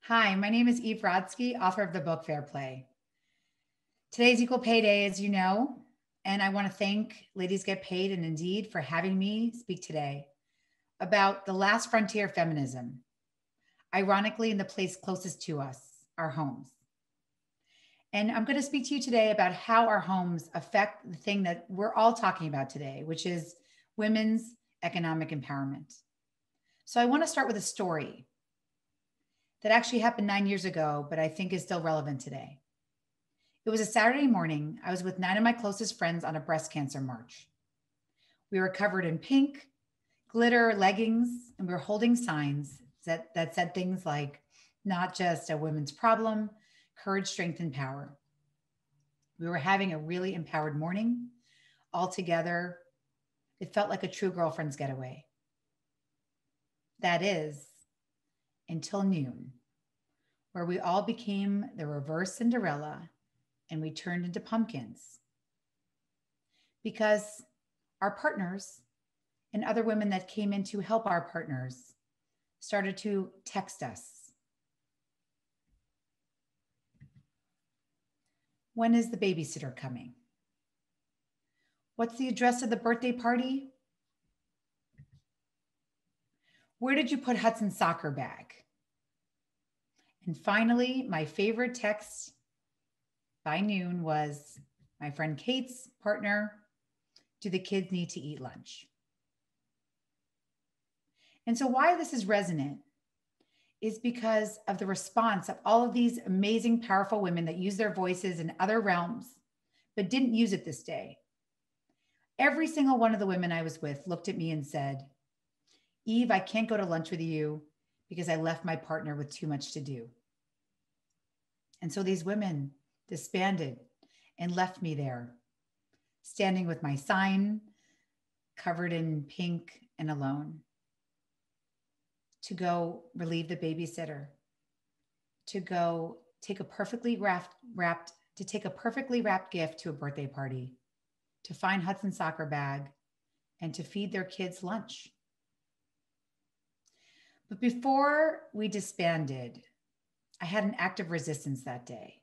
Hi, my name is Eve Rodsky, author of the book Fair Play. Today's Equal Pay Day, as you know, and I want to thank Ladies Get Paid and Indeed for having me speak today about the last frontier of feminism, ironically, in the place closest to us, our homes. And I'm going to speak to you today about how our homes affect the thing that we're all talking about today, which is women's economic empowerment. So I want to start with a story that actually happened 9 years ago, but I think is still relevant today. It was a Saturday morning. I was with 9 of my closest friends on a breast cancer march. We were covered in pink, glitter leggings, and we were holding signs that said things like, not just a women's problem, courage, strength, and power. We were having a really empowered morning all together. It felt like a true girlfriend's getaway. That is, until noon, where we all became the reverse Cinderella and we turned into pumpkins. Because our partners and other women that came in to help our partners started to text us. When is the babysitter coming? What's the address of the birthday party? Where did you put Hudson's soccer bag? And finally, my favorite text by noon was my friend Kate's partner, do the kids need to eat lunch? And so why this is resonant is because of the response of all of these amazing, powerful women that use their voices in other realms, but didn't use it this day. Every single one of the women I was with looked at me and said, Eve, I can't go to lunch with you because I left my partner with too much to do. And so these women disbanded and left me there, standing with my sign, covered in pink and alone, to go relieve the babysitter, to go take a perfectly wrapped gift to a birthday party, to find Hudson's soccer bag, and to feed their kids lunch. But before we disbanded, I had an act of resistance that day.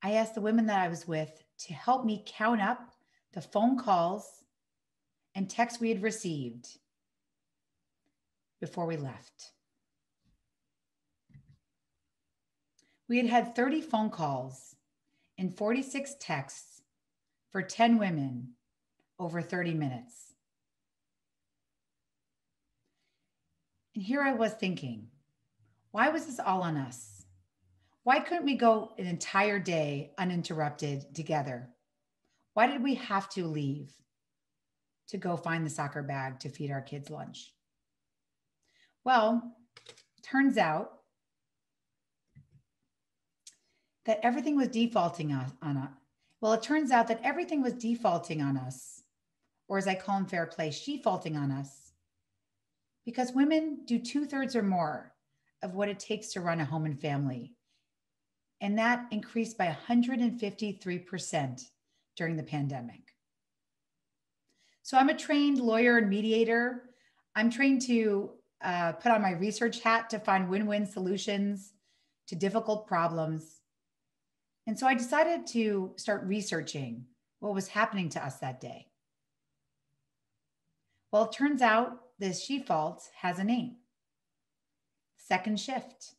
I asked the women that I was with to help me count up the phone calls and texts we had received before we left. We had had 30 phone calls and 46 texts for 10 women over 30 minutes. And here I was thinking, why was this all on us? Why couldn't we go an entire day uninterrupted together? Why did we have to leave to go find the soccer bag to feed our kids lunch? Well, turns out that everything was defaulting on us. Well, it turns out that everything was defaulting on us, or as I call them, fair play, she-faulting on us, because women do 2/3 or more of what it takes to run a home and family. And that increased by 153% during the pandemic. So I'm a trained lawyer and mediator. I'm trained to put on my research hat to find win-win solutions to difficult problems. And so I decided to start researching what was happening to us that day. Well, it turns out this she-fault has a name. Second shift,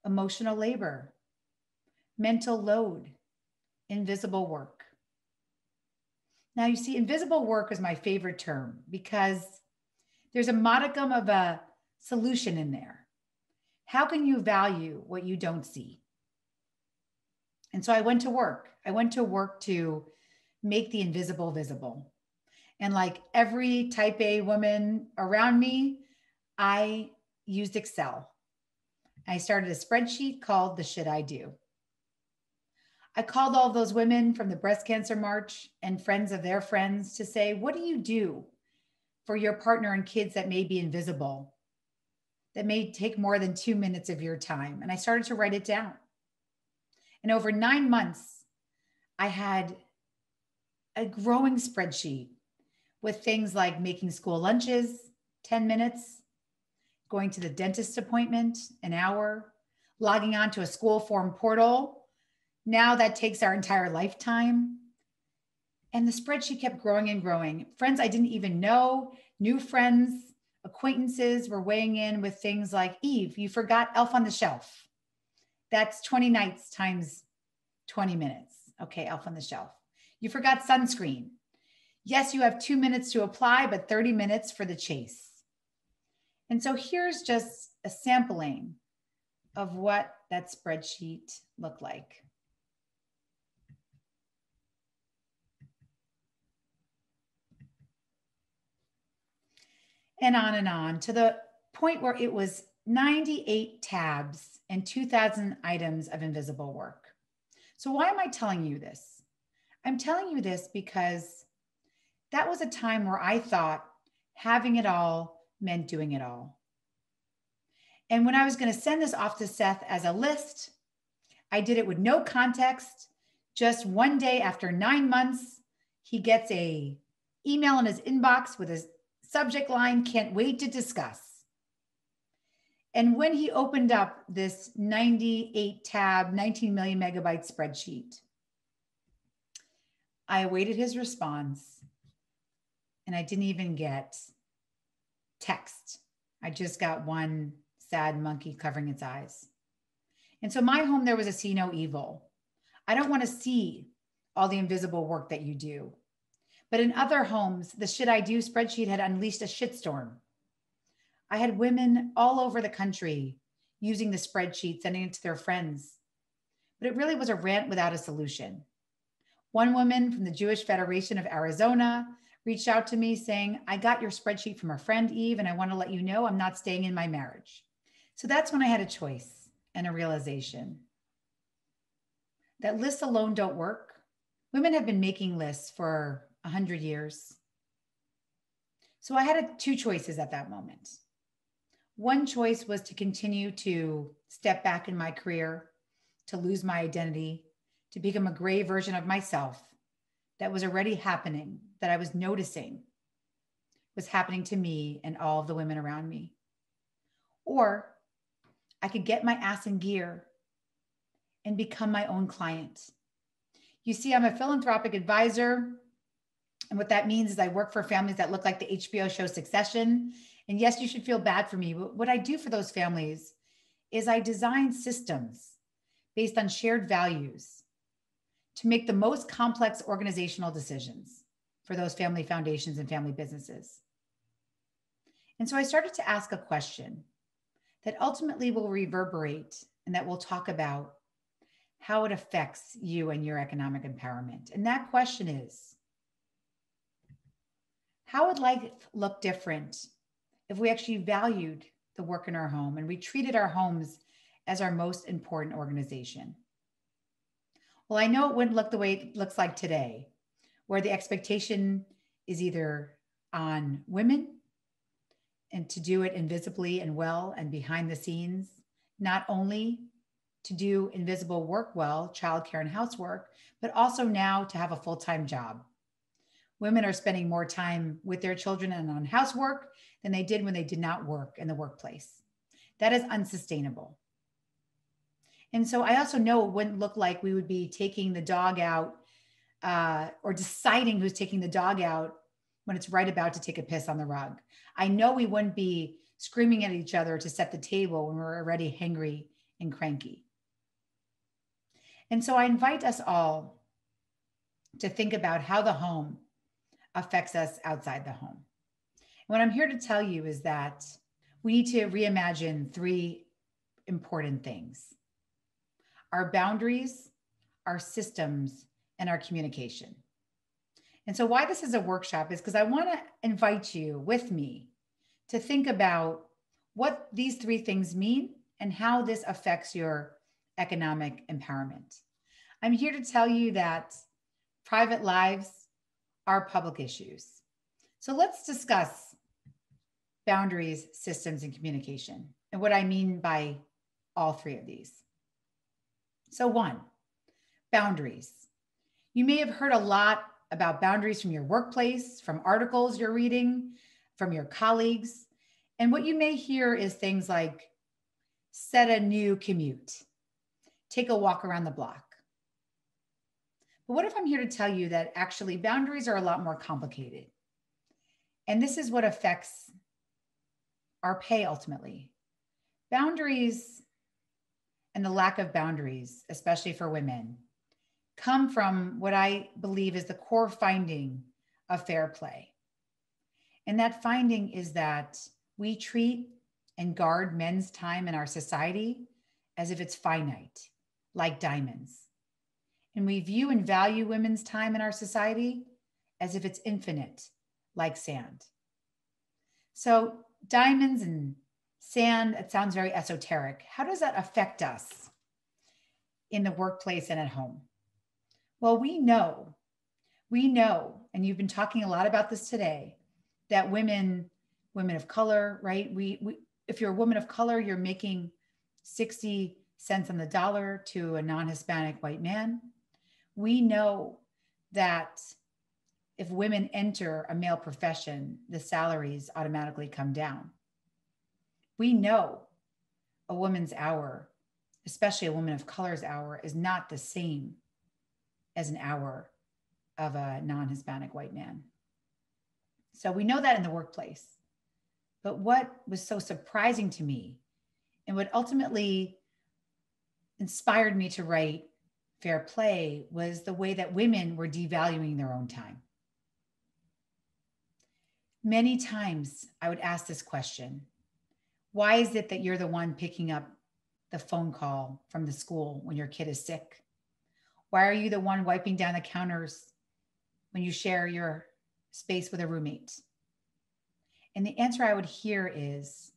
emotional labor, mental load, invisible work. Now, you see, invisible work is my favorite term because there's a modicum of a solution in there. How can you value what you don't see? And so I went to work. I went to work to make the invisible visible. And like every type A woman around me, I used Excel. I started a spreadsheet called The Shit I Do. I called all those women from the breast cancer march and friends of their friends to say, what do you do for your partner and kids that may be invisible, that may take more than 2 minutes of your time? And I started to write it down. And over 9 months, I had a growing spreadsheet with things like making school lunches, 10 minutes, going to the dentist appointment, an hour, logging on to a school form portal. Now that takes our entire lifetime. And the spreadsheet kept growing and growing. Friends I didn't even know, new friends, acquaintances were weighing in with things like, Eve, you forgot Elf on the Shelf. That's 20 nights times 20 minutes. Okay, Elf on the Shelf. You forgot sunscreen. Yes, you have 2 minutes to apply, but 30 minutes for the chase. And so here's just a sampling of what that spreadsheet looked like. And on to the point where it was 98 tabs and 2,000 items of invisible work. So why am I telling you this? I'm telling you this because that was a time where I thought having it all meant doing it all. And when I was going to send this off to Seth as a list, I did it with no context. Just one day after 9 months, he gets a email in his inbox with a subject line, "Can't wait to discuss." And when he opened up this 98 tab, 19 million megabyte spreadsheet, I awaited his response and I didn't even get text. I just got one sad monkey covering its eyes. And so my home, there was a see no evil. I don't want to see all the invisible work that you do. But in other homes, the shit I do spreadsheet had unleashed a shitstorm. I had women all over the country using the spreadsheet, sending it to their friends. But it really was a rant without a solution. One woman from the Jewish Federation of Arizona reached out to me saying, "I got your spreadsheet from a friend, Eve, and I want to let you know I'm not staying in my marriage." So that's when I had a choice and a realization that lists alone don't work. Women have been making lists for 100 years. So I had two choices at that moment. One choice was to continue to step back in my career, to lose my identity, to become a gray version of myself that was already happening, that I was noticing was happening to me and all of the women around me. Or I could get my ass in gear and become my own client. You see, I'm a philanthropic advisor. And what that means is I work for families that look like the HBO show Succession. And yes, you should feel bad for me. But what I do for those families is I design systems based on shared values to make the most complex organizational decisions for those family foundations and family businesses. And so I started to ask a question that ultimately will reverberate and that we'll talk about how it affects you and your economic empowerment. And that question is, how would life look different if we actually valued the work in our home and we treated our homes as our most important organization? Well, I know it wouldn't look the way it looks like today, where the expectation is either on women and to do it invisibly and well and behind the scenes, not only to do invisible work well, childcare and housework, but also now to have a full-time job. Women are spending more time with their children and on housework than they did when they did not work in the workplace. That is unsustainable. And so I also know it wouldn't look like we would be taking the dog out or deciding who's taking the dog out when it's right about to take a piss on the rug. I know we wouldn't be screaming at each other to set the table when we're already hangry and cranky. And so I invite us all to think about how the home affects us outside the home. And what I'm here to tell you is that we need to reimagine three important things: our boundaries, our systems, and our communication. And so why this is a workshop is because I want to invite you with me to think about what these three things mean and how this affects your economic empowerment. I'm here to tell you that private lives are public issues. So let's discuss boundaries, systems, and communication, and what I mean by all three of these. So one, boundaries. You may have heard a lot about boundaries from your workplace, from articles you're reading, from your colleagues. And what you may hear is things like set a new commute, take a walk around the block. But what if I'm here to tell you that actually boundaries are a lot more complicated? And this is what affects our pay ultimately. Boundaries and the lack of boundaries, especially for women, come from what I believe is the core finding of fair play. And that finding is that we treat and guard men's time in our society as if it's finite, like diamonds. And we view and value women's time in our society as if it's infinite, like sand. So, diamonds and sand, it sounds very esoteric. How does that affect us in the workplace and at home? Well, we know, and you've been talking a lot about this today, that women of color, right? If you're a woman of color, you're making 60 cents on the dollar to a non-Hispanic white man. We know that if women enter a male profession, the salaries automatically come down. We know a woman's hour, especially a woman of color's hour, is not the same as an hour of a non-Hispanic white man. So we know that in the workplace. But what was so surprising to me and what ultimately inspired me to write Fair Play was the way that women were devaluing their own time. Many times I would ask this question: why is it that you're the one picking up the phone call from the school when your kid is sick? Why are you the one wiping down the counters when you share your space with a roommate? And the answer I would hear is,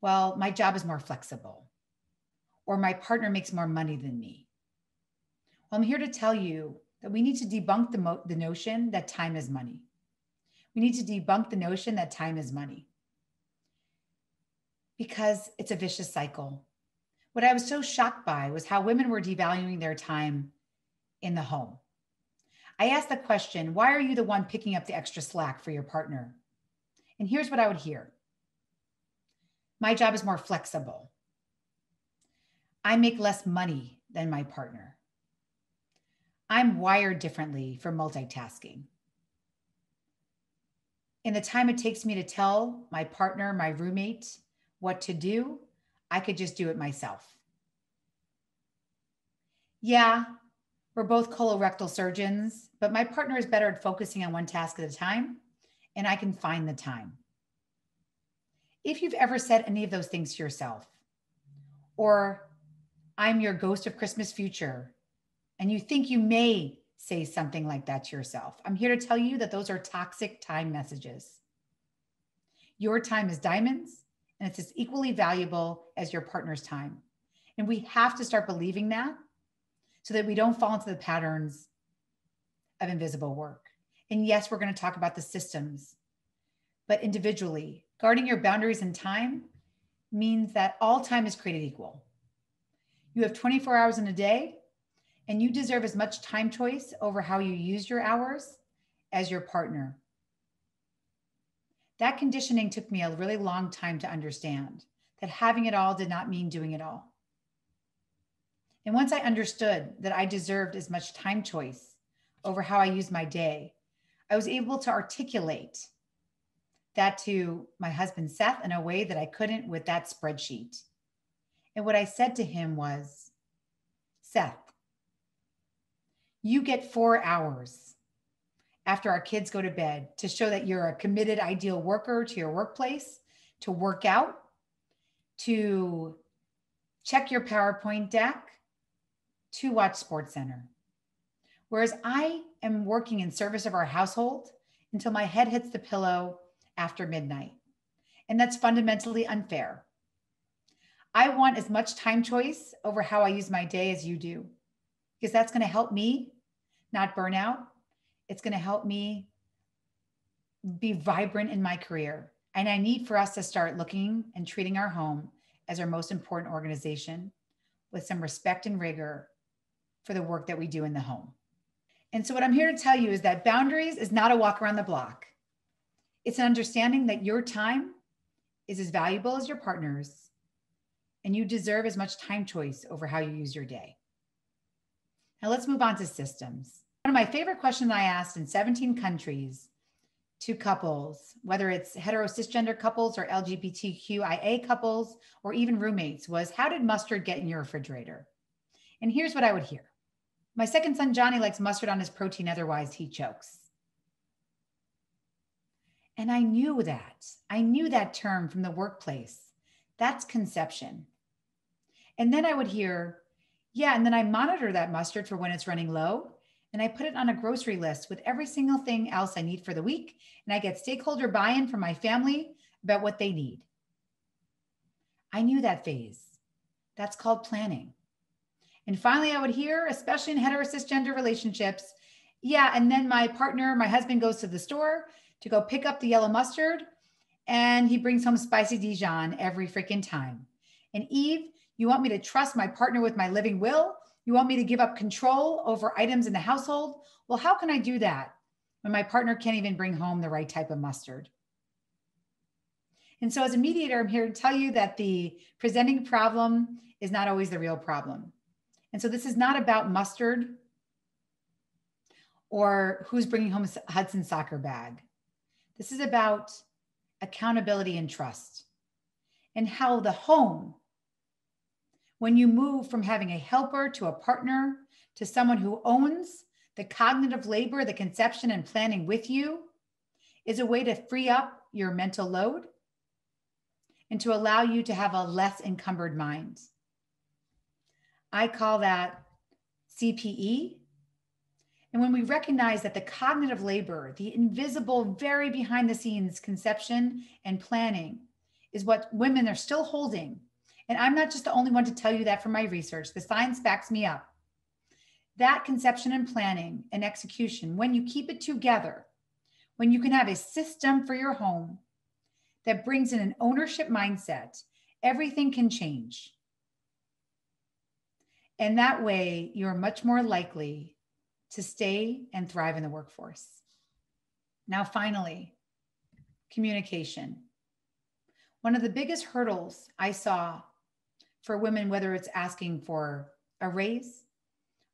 well, my job is more flexible, or my partner makes more money than me. Well, I'm here to tell you that we need to debunk the notion that time is money. We need to debunk the notion that time is money because it's a vicious cycle. What I was so shocked by was how women were devaluing their time in the home. I asked the question, why are you the one picking up the extra slack for your partner? And here's what I would hear: my job is more flexible. I make less money than my partner. I'm wired differently for multitasking. In the time it takes me to tell my partner, my roommate, what to do, I could just do it myself. Yeah, we're both colorectal surgeons, but my partner is better at focusing on one task at a time, and I can find the time. If you've ever said any of those things to yourself, or I'm your ghost of Christmas future, and you think you may say something like that to yourself, I'm here to tell you that those are toxic time messages. Your time is diamonds, and it's as equally valuable as your partner's time. And we have to start believing that so that we don't fall into the patterns of invisible work. And yes, we're going to talk about the systems, but individually, guarding your boundaries and time means that all time is created equal. You have 24 hours in a day, and you deserve as much time choice over how you use your hours as your partner. That conditioning took me a really long time to understand, that having it all did not mean doing it all. And once I understood that I deserved as much time choice over how I used my day, I was able to articulate that to my husband, Seth, in a way that I couldn't with that spreadsheet. And what I said to him was, Seth, you get 4 hours after our kids go to bed to show that you're a committed, ideal worker to your workplace, to work out, to check your PowerPoint deck, to watch SportsCenter. Whereas I am working in service of our household until my head hits the pillow after midnight. And that's fundamentally unfair. I want as much time choice over how I use my day as you do, because that's going to help me not burn out. It's going to help me be vibrant in my career. And I need for us to start looking and treating our home as our most important organization with some respect and rigor for the work that we do in the home. And so what I'm here to tell you is that boundaries is not a walk around the block. It's an understanding that your time is as valuable as your partner's, and you deserve as much time choice over how you use your day. Now let's move on to systems. One of my favorite questions I asked in 17 countries to couples, whether it's hetero cisgender couples or LGBTQIA couples, or even roommates, was how did mustard get in your refrigerator? And here's what I would hear. My second son, Johnny, likes mustard on his protein, otherwise he chokes. And I knew that. I knew that term from the workplace. That's conception. And then I would hear, yeah, and then I monitor that mustard for when it's running low. And I put it on a grocery list with every single thing else I need for the week. And I get stakeholder buy-in from my family about what they need. I knew that phase. That's called planning. And finally, I would hear, especially in hetero cisgender relationships, yeah, and then my partner, my husband goes to the store to go pick up the yellow mustard, and he brings home spicy Dijon every freaking time. And Eve, you want me to trust my partner with my living will? You want me to give up control over items in the household? Well, how can I do that when my partner can't even bring home the right type of mustard? And so as a mediator, I'm here to tell you that the presenting problem is not always the real problem. And so this is not about mustard or who's bringing home Hudson's soccer bag. This is about accountability and trust, and how the home, when you move from having a helper to a partner to someone who owns the cognitive labor, the conception and planning with you, is a way to free up your mental load and to allow you to have a less encumbered mind. I call that CPE. And when we recognize that the cognitive labor, the invisible, very behind the scenes conception and planning is what women are still holding. And I'm not just the only one to tell you that from my research. The science backs me up. That conception and planning and execution, when you keep it together, when you can have a system for your home that brings in an ownership mindset, everything can change. And that way, you're much more likely to stay and thrive in the workforce. Now, finally, communication. One of the biggest hurdles I saw for women, whether it's asking for a raise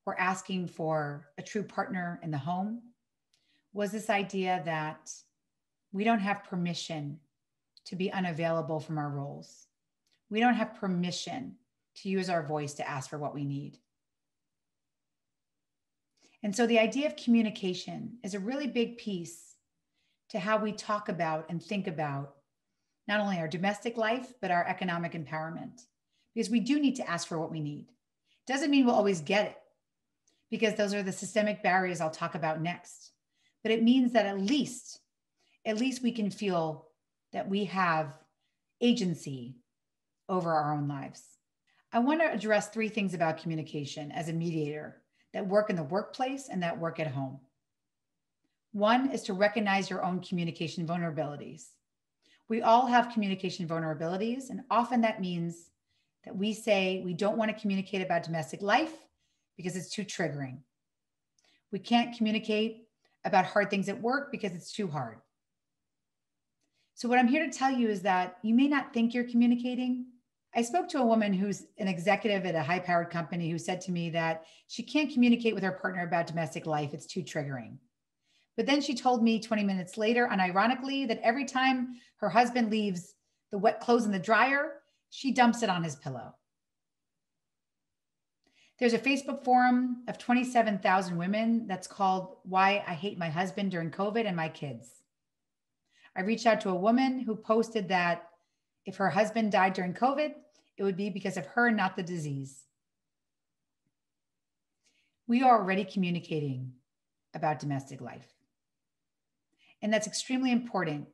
or asking for a true partner in the home, was this idea that we don't have permission to be unavailable from our roles. We don't have permission to use our voice to ask for what we need. And so the idea of communication is a really big piece to how we talk about and think about not only our domestic life, but our economic empowerment. Because we do need to ask for what we need. Doesn't mean we'll always get it, because those are the systemic barriers I'll talk about next. But it means that at least we can feel that we have agency over our own lives. I want to address 3 things about communication as a mediator that work in the workplace and that work at home. One is to recognize your own communication vulnerabilities. We all have communication vulnerabilities, and often that means that we say we don't want to communicate about domestic life because it's too triggering. We can't communicate about hard things at work because it's too hard. So what I'm here to tell you is that you may not think you're communicating. I spoke to a woman who's an executive at a high-powered company who said to me that she can't communicate with her partner about domestic life. It's too triggering. But then she told me 20 minutes later, unironically, that every time her husband leaves the wet clothes in the dryer, she dumps it on his pillow. There's a Facebook forum of 27,000 women that's called Why I Hate My Husband During COVID and My Kids. I reached out to a woman who posted that if her husband died during COVID, it would be because of her, not the disease. We are already communicating about domestic life. And that's extremely important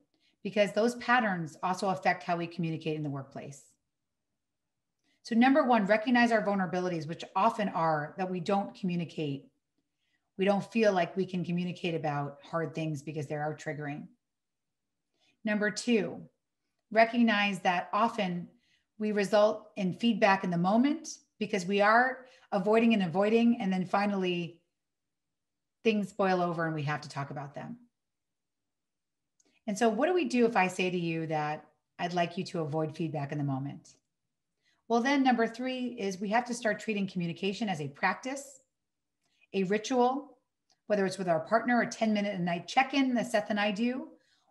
because those patterns also affect how we communicate in the workplace. So number 1, recognize our vulnerabilities, which often are that we don't communicate. We don't feel like we can communicate about hard things because they are triggering. Number 2, recognize that often we result in feedback in the moment because we are avoiding, and then finally things boil over and we have to talk about them. And so what do we do if I say to you that I'd like you to avoid feedback in the moment. Well, then number 3 is we have to start treating communication as a practice, a ritual, whether it's with our partner, a 10-minute a night check-in that Seth and I do,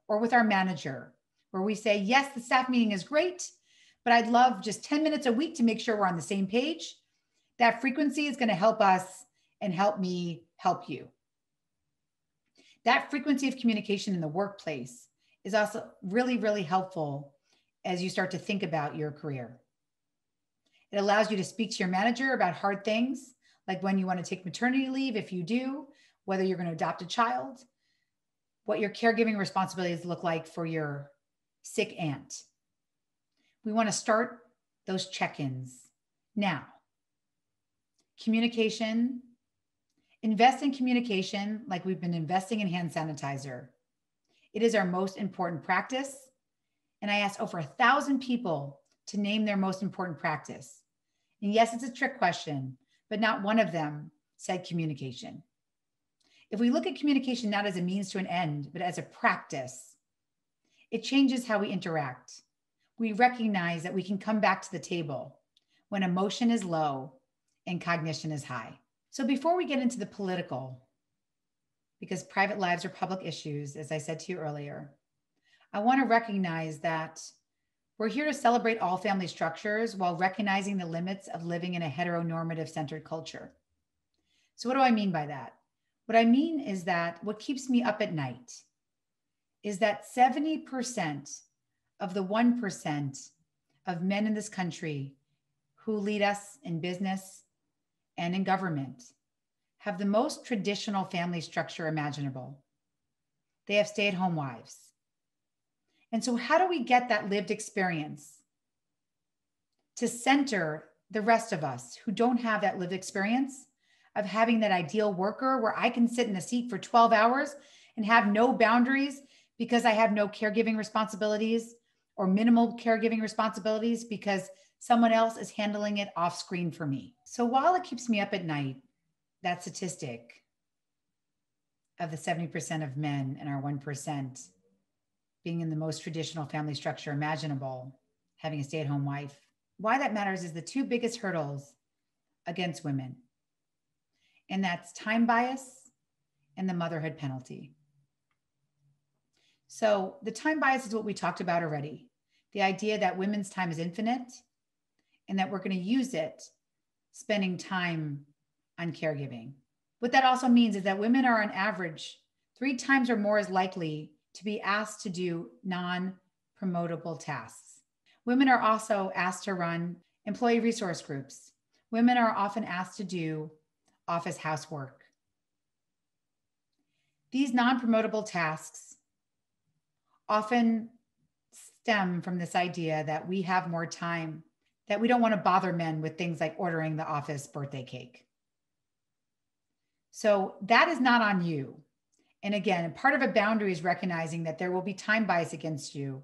or with our manager, where we say, yes, the staff meeting is great, but I'd love just 10 minutes a week to make sure we're on the same page. That frequency is going to help us and help me help you. That frequency of communication in the workplace is also really, really helpful as you start to think about your career. It allows you to speak to your manager about hard things, like when you want to take maternity leave, if you do, whether you're going to adopt a child, what your caregiving responsibilities look like for your sick aunt. We want to start those check-ins now. Communication. Invest in communication like we've been investing in hand sanitizer. It is our most important practice. And I asked over 1,000 people to name their most important practice. And yes, it's a trick question, but not one of them said communication. If we look at communication not as a means to an end, but as a practice, it changes how we interact. We recognize that we can come back to the table when emotion is low and cognition is high. So before we get into the political, because private lives are public issues, as I said to you earlier, I want to recognize that we're here to celebrate all family structures while recognizing the limits of living in a heteronormative centered culture. So what do I mean by that? What I mean is that what keeps me up at night is that 70% of the 1% of men in this country who lead us in business and in government have the most traditional family structure imaginable. They have stay-at-home wives. And so how do we get that lived experience to center the rest of us who don't have that lived experience of having that ideal worker where I can sit in a seat for 12 hours and have no boundaries because I have no caregiving responsibilities or minimal caregiving responsibilities because someone else is handling it off screen for me. So while it keeps me up at night, that statistic of the 70% of men and our 1% being in the most traditional family structure imaginable, having a stay-at-home wife, why that matters is the 2 biggest hurdles against women. And that's time bias and the motherhood penalty. So the time bias is what we talked about already. The idea that women's time is infinite and that we're going to use it spending time on caregiving. What that also means is that women are on average 3 times or more as likely to be asked to do non-promotable tasks. Women are also asked to run employee resource groups. Women are often asked to do office housework. These non-promotable tasks often stem from this idea that we have more time, that we don't want to bother men with things like ordering the office birthday cake. So that is not on you. And again, part of a boundary is recognizing that there will be time bias against you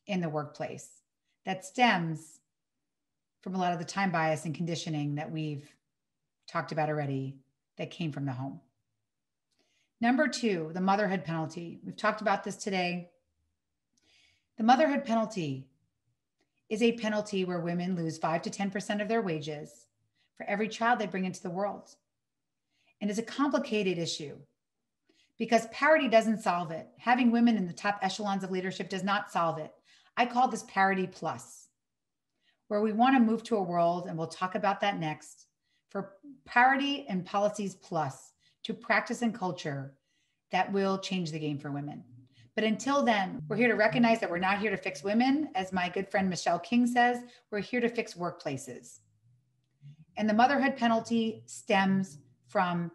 in the workplace that stems from a lot of the time bias and conditioning that we've talked about already that came from the home. Number 2, the motherhood penalty. We've talked about this today. The motherhood penalty is a penalty where women lose 5 to 10% of their wages for every child they bring into the world. And it's a complicated issue because parity doesn't solve it. Having women in the top echelons of leadership does not solve it. I call this parity plus, where we want to move to a world, and we'll talk about that next, for parity and policies plus to practice and culture that will change the game for women. But until then, we're here to recognize that we're not here to fix women. As my good friend Michelle King says, we're here to fix workplaces. And the motherhood penalty stems from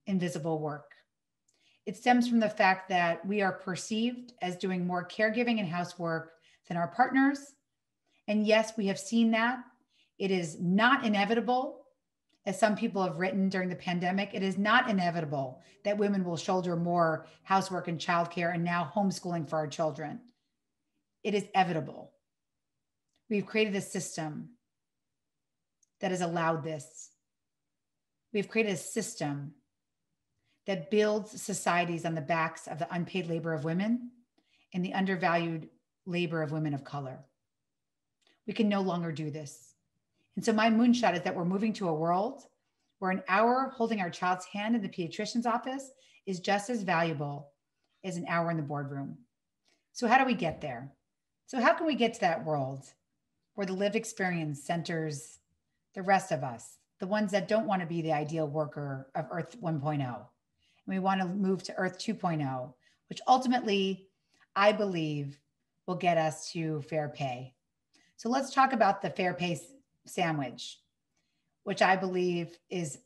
invisible work. It stems from the fact that we are perceived as doing more caregiving and housework than our partners. And yes, we have seen that. It is not inevitable, as some people have written during the pandemic, it is not inevitable that women will shoulder more housework and childcare and now homeschooling for our children. It is inevitable. We've created a system that has allowed this. We've created a system that builds societies on the backs of the unpaid labor of women and the undervalued labor of women of color. We can no longer do this. And so my moonshot is that we're moving to a world where an hour holding our child's hand in the pediatrician's office is just as valuable as an hour in the boardroom. So how do we get there? So how can we get to that world where the lived experience centers the rest of us, the ones that don't want to be the ideal worker of Earth 1.0? And we want to move to Earth 2.0, which ultimately, I believe, will get us to fair pay. So let's talk about the fair pay sandwich, which I believe is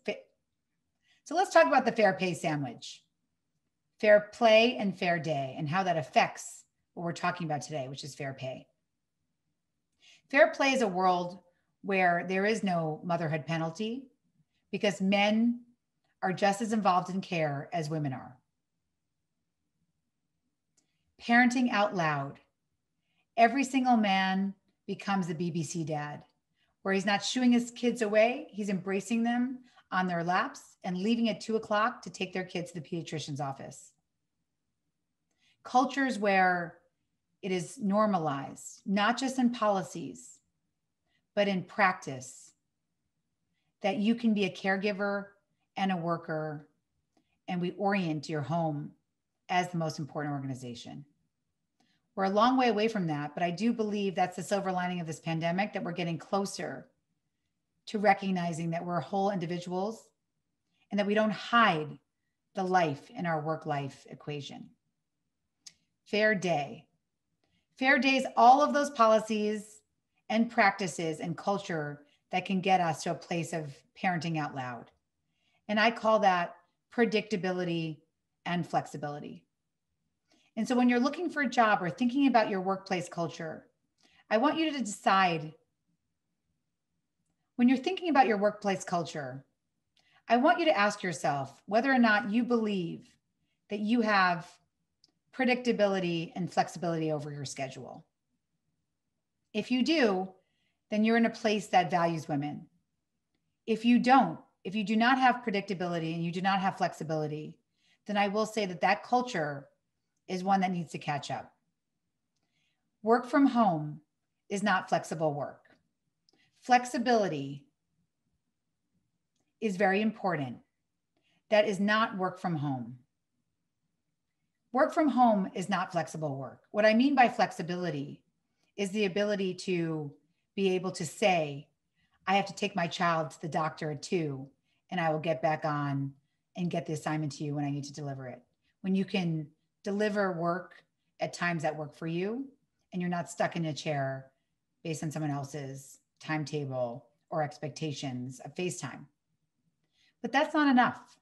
So let's talk about the fair pay sandwich, fair play and fair day, and how that affects what we're talking about today, which is fair pay. Fair play is a world where there is no motherhood penalty because men are just as involved in care as women are. Parenting out loud. Every single man becomes a BBC dad, where he's not shooing his kids away, he's embracing them on their laps and leaving at 2:00 to take their kids to the pediatrician's office. Cultures where it is normalized, not just in policies, but in practice, that you can be a caregiver and a worker, and we orient your home as the most important organization. We're a long way away from that, but I do believe that's the silver lining of this pandemic, that we're getting closer to recognizing that we're whole individuals and that we don't hide the life in our work-life equation. Fair day. Fair day is all of those policies and practices and culture that can get us to a place of parenting out loud. And I call that predictability and flexibility. And so when you're looking for a job or thinking about your workplace culture, I want you to decide, when you're thinking about your workplace culture, I want you to ask yourself whether or not you believe that you have predictability and flexibility over your schedule. If you do, then you're in a place that values women. If you don't, if you do not have predictability and you do not have flexibility, then I will say that that culture is one that needs to catch up. Work from home is not flexible work. Flexibility is very important. That is not work from home. Work from home is not flexible work. What I mean by flexibility is the ability to be able to say, I have to take my child to the doctor at 2:00, and I will get back on and get the assignment to you when I need to deliver it. When you can deliver work at times that work for you, and you're not stuck in a chair based on someone else's timetable or expectations of FaceTime. But that's not enough.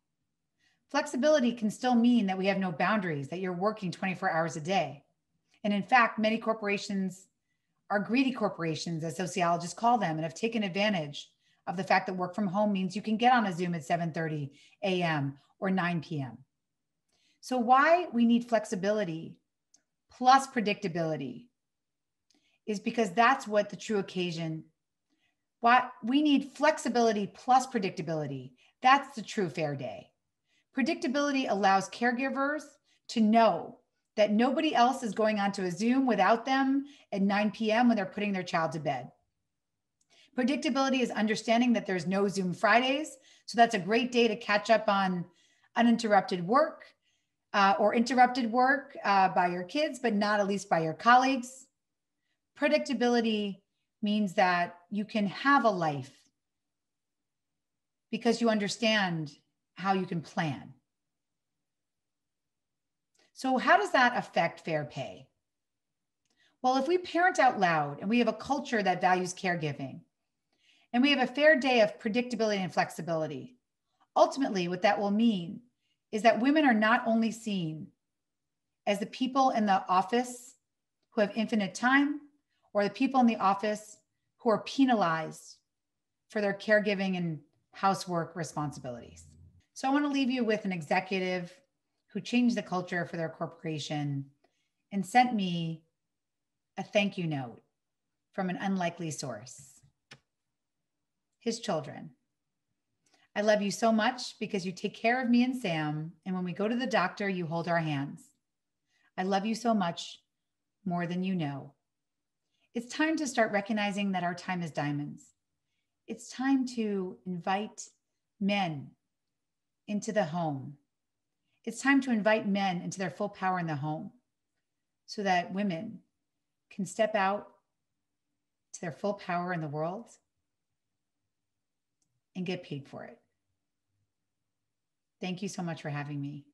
Flexibility can still mean that we have no boundaries, that you're working 24 hours a day. And in fact, many corporations are greedy corporations, as sociologists call them, and have taken advantage of the fact that work from home means you can get on a Zoom at 7:30 a.m. or 9 p.m. So why we need flexibility plus predictability is because that's what the true occasion, why we need flexibility plus predictability. That's the true fair day. Predictability allows caregivers to know that nobody else is going onto a Zoom without them at 9 p.m. when they're putting their child to bed. Predictability is understanding that there's no Zoom Fridays. So that's a great day to catch up on uninterrupted work or interrupted work by your kids, but not at least by your colleagues. Predictability means that you can have a life because you understand how you can plan. So how does that affect fair pay? Well, if we parent out loud and we have a culture that values caregiving, and we have a fair day of predictability and flexibility, ultimately what that will mean is that women are not only seen as the people in the office who have infinite time, or the people in the office who are penalized for their caregiving and housework responsibilities. So I want to leave you with an executive who changed the culture for their corporation and sent me a thank you note from an unlikely source. His children. I love you so much because you take care of me and Sam, and when we go to the doctor, you hold our hands. I love you so much more than you know. It's time to start recognizing that our time is diamonds. It's time to invite men into the home. It's time to invite men into their full power in the home so that women can step out to their full power in the world and get paid for it. Thank you so much for having me.